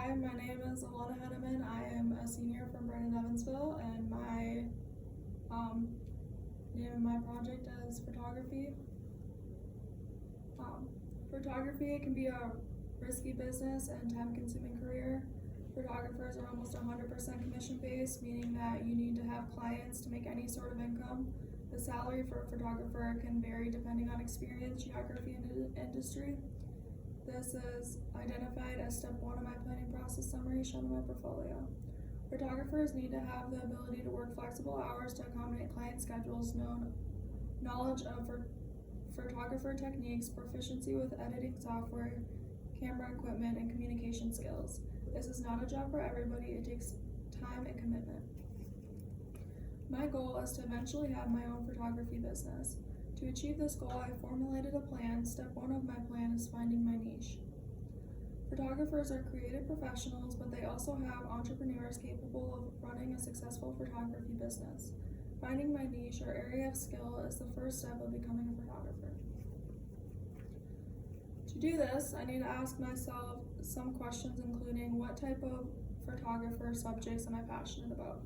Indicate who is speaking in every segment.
Speaker 1: Hi, my name is Alana B-E I am a senior from Brandon, Evansville, and my name of my project is photography. Photography can be a risky business and time-consuming career. Photographers are almost 100% commission-based, meaning that you need to have clients to make any sort of income. The salary for a photographer can vary depending on experience, geography, and industry. This is identified as step 1 of my planning process summary shown in my portfolio. Photographers need to have the ability to work flexible hours to accommodate client schedules, knowledge of photographer techniques, proficiency with editing software, camera equipment, and communication skills. This is not a job for everybody. It takes time and commitment. My goal is to eventually have my own photography business. To achieve this goal, I formulated a plan. Step 1 of my plan is finding my niche. Photographers are creative professionals, but they also have entrepreneurs capable of running a successful photography business. Finding my niche or area of skill is the first step of becoming a photographer. To do this, I need to ask myself some questions, including what type of photographer subjects am I passionate about?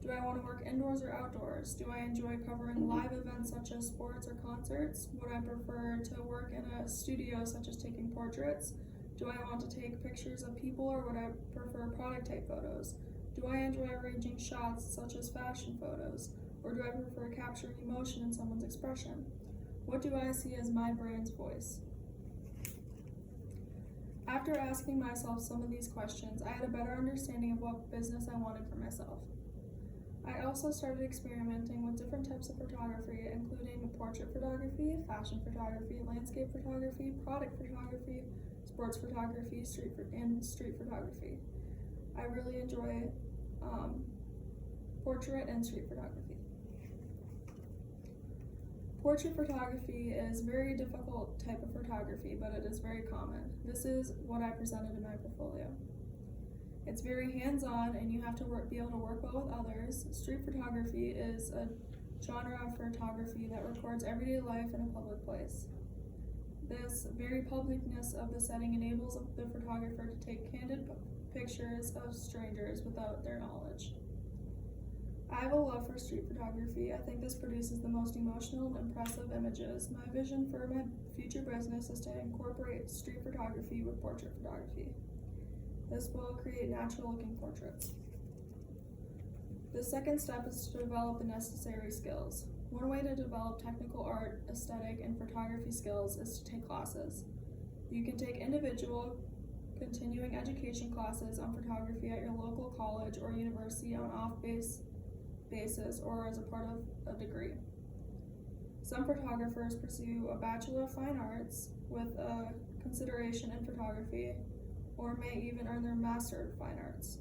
Speaker 1: Do I want to work indoors or outdoors? Do I enjoy covering live events such as sports or concerts? Would I prefer to work in a studio such as taking portraits? Do I want to take pictures of people, or would I prefer product type photos? Do I enjoy arranging shots such as fashion photos? Or do I prefer capturing emotion in someone's expression? What do I see as my brand's voice? After asking myself some of these questions, I had a better understanding of what business I wanted for myself. I also started experimenting with different types of photography, including portrait photography, fashion photography, landscape photography, product photography, sports photography, and street photography. I really enjoy portrait and street photography. Portrait photography is a very difficult type of photography, but it is very common. This is what I presented in my portfolio. It's very hands-on, and you have to be able to work well with others. Street photography is a genre of photography that records everyday life in a public place. This very publicness of the setting enables the photographer to take candid pictures of strangers without their knowledge. I have a love for street photography. I think this produces the most emotional and impressive images. My vision for my future business is to incorporate street photography with portrait photography. This will create natural-looking portraits. The second step is to develop the necessary skills. One way to develop technical art, aesthetic, and photography skills is to take classes. You can take individual continuing education classes on photography at your local college or university on basis or as a part of a degree. Some photographers pursue a Bachelor of Fine Arts with a consideration in photography, or may even earn their Master of Fine Arts.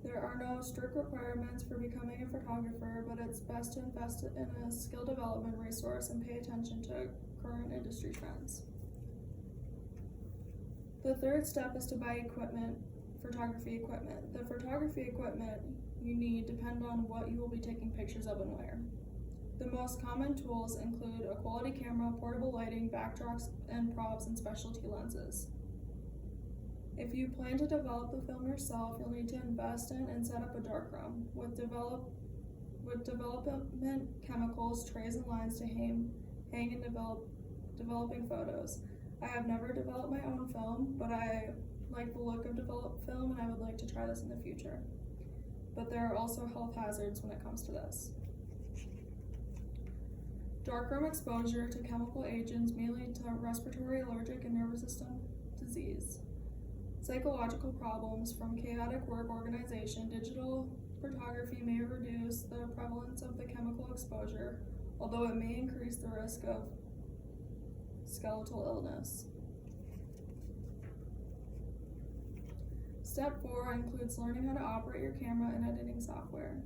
Speaker 1: There are no strict requirements for becoming a photographer, but it's best to invest in a skill development resource and pay attention to current industry trends. The third step is to buy photography equipment. The photography equipment you need depend on what you will be taking pictures of and where. The most common tools include a quality camera, portable lighting, backdrops and props, and specialty lenses. If you plan to develop the film yourself, you'll need to invest in and set up a darkroom with development chemicals, trays, and lines to hang and developing photos. I have never developed my own film, but I like the look of developed film, and I would like to try this in the future. But there are also health hazards when it comes to this. Darkroom exposure to chemical agents may lead to respiratory, allergic, and nervous system disease. Psychological problems from chaotic work organization. Digital photography may reduce the prevalence of the chemical exposure, although it may increase the risk of skeletal illness. Step 4 includes learning how to operate your camera and editing software.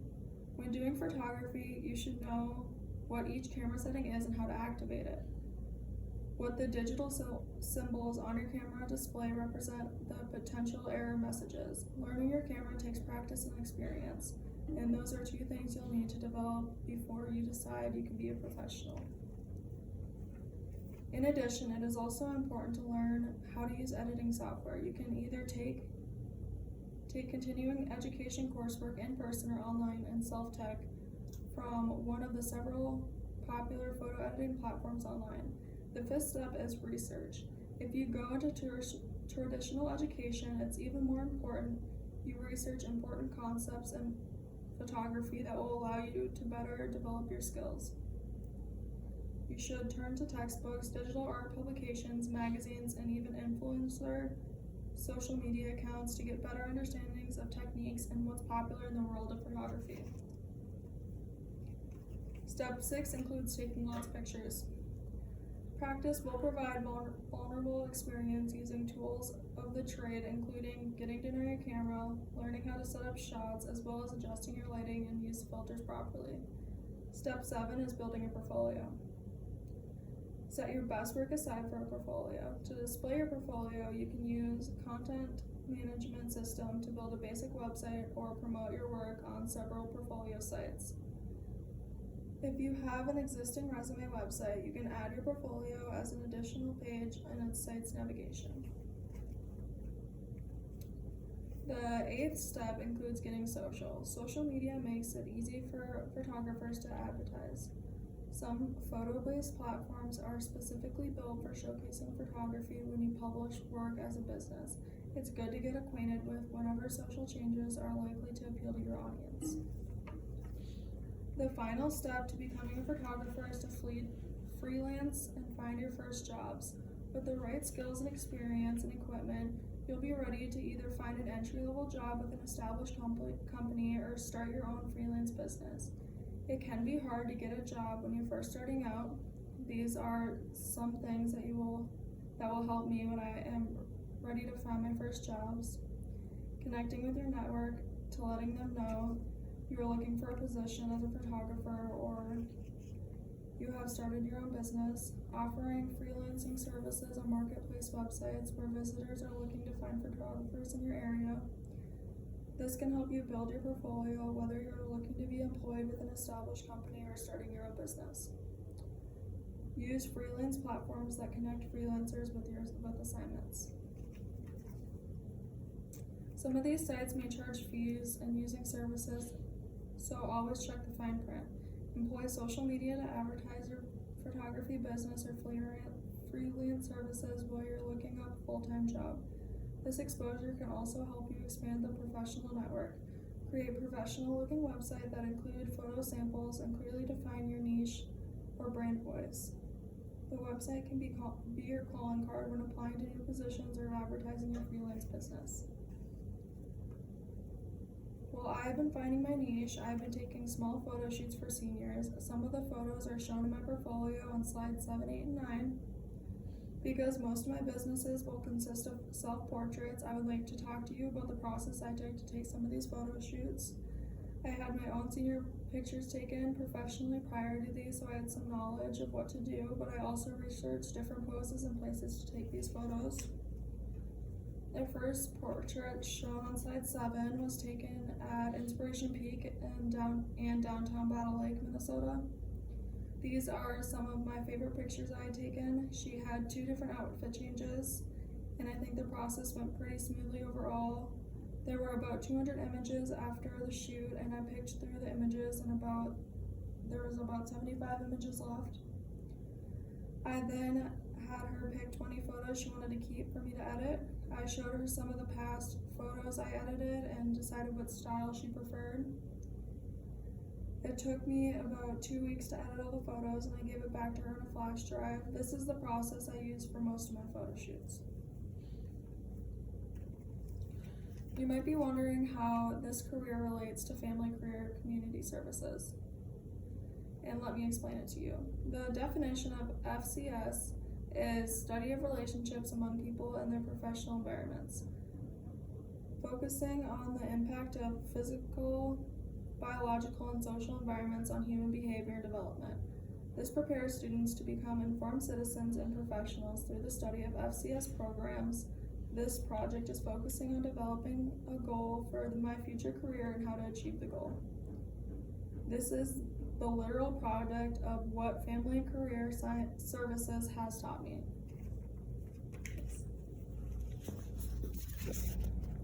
Speaker 1: When doing photography, you should know what each camera setting is and how to activate it. What the digital symbols on your camera display represent the potential error messages. Learning your camera takes practice and experience, and those are 2 things you'll need to develop before you decide you can be a professional. In addition, it is also important to learn how to use editing software. You can either take continuing education coursework in person or online and self-tech from one of the several popular photo editing platforms online. The fifth step is research. If you go into traditional education, it's even more important you research important concepts in photography that will allow you to better develop your skills. You should turn to textbooks, digital art publications, magazines, and even influencer social media accounts to get better understandings of techniques and what's popular in the world of photography. Step 6 includes taking lots of pictures. Practice will provide vulnerable experience using tools of the trade, including getting to know your camera, learning how to set up shots, as well as adjusting your lighting and use filters properly. Step 7 is building a portfolio. Set your best work aside for a portfolio. To display your portfolio, you can use a content management system to build a basic website or promote your work on several portfolio sites. If you have an existing resume website, you can add your portfolio as an additional page in its site's navigation. The 8th step includes getting social. Social media makes it easy for photographers to advertise. Some photo-based platforms are specifically built for showcasing photography when you publish work as a business. It's good to get acquainted with whenever social changes are likely to appeal to your audience. The final step to becoming a photographer is to freelance and find your first jobs. With the right skills and experience and equipment, you'll be ready to either find an entry-level job with an established company or start your own freelance business. It can be hard to get a job when you're first starting out. These are some things that will help me when I am ready to find my first jobs. Connecting with your network to letting them know you're looking for a position as a photographer or you have started your own business. Offering freelancing services on marketplace websites where visitors are looking to find photographers in your area. This can help you build your portfolio whether you're looking to be employed with an established company or starting your own business. Use freelance platforms that connect freelancers with assignments. Some of these sites may charge fees in using services, so always check the fine print. Employ social media to advertise your photography business or freelance services while you're looking up a full-time job. This exposure can also help you expand the professional network. Create a professional-looking website that include photo samples and clearly define your niche or brand voice. The website can be your calling card when applying to new positions or advertising your freelance business. While I've been finding my niche, I've been taking small photo shoots for seniors. Some of the photos are shown in my portfolio on slides 7, 8, and 9. Because most of my businesses will consist of self-portraits, I would like to talk to you about the process I took to take some of these photo shoots. I had my own senior pictures taken professionally prior to these, so I had some knowledge of what to do, but I also researched different poses and places to take these photos. The first portrait shown on slide 7 was taken at Inspiration Peak in downtown Battle Lake, Minnesota. These are some of my favorite pictures I had taken. She had 2 different outfit changes, and I think the process went pretty smoothly overall. There were about 200 images after the shoot, and I picked through the images, and there was about 75 images left. I then had her pick 20 photos she wanted to keep for me to edit. I showed her some of the past photos I edited and decided what style she preferred. It took me about 2 weeks to edit all the photos, and I gave it back to her on a flash drive. This is the process I use for most of my photo shoots. You might be wondering how this career relates to family career community services. And let me explain it to you. The definition of FCS is study of relationships among people in their professional environments, focusing on the impact of physical, biological, and social environments on human behavior and development. This prepares students to become informed citizens and professionals through the study of FCS programs. This project is focusing on developing a goal for my future career and how to achieve the goal. This is the literal product of what Family and Career Services has taught me.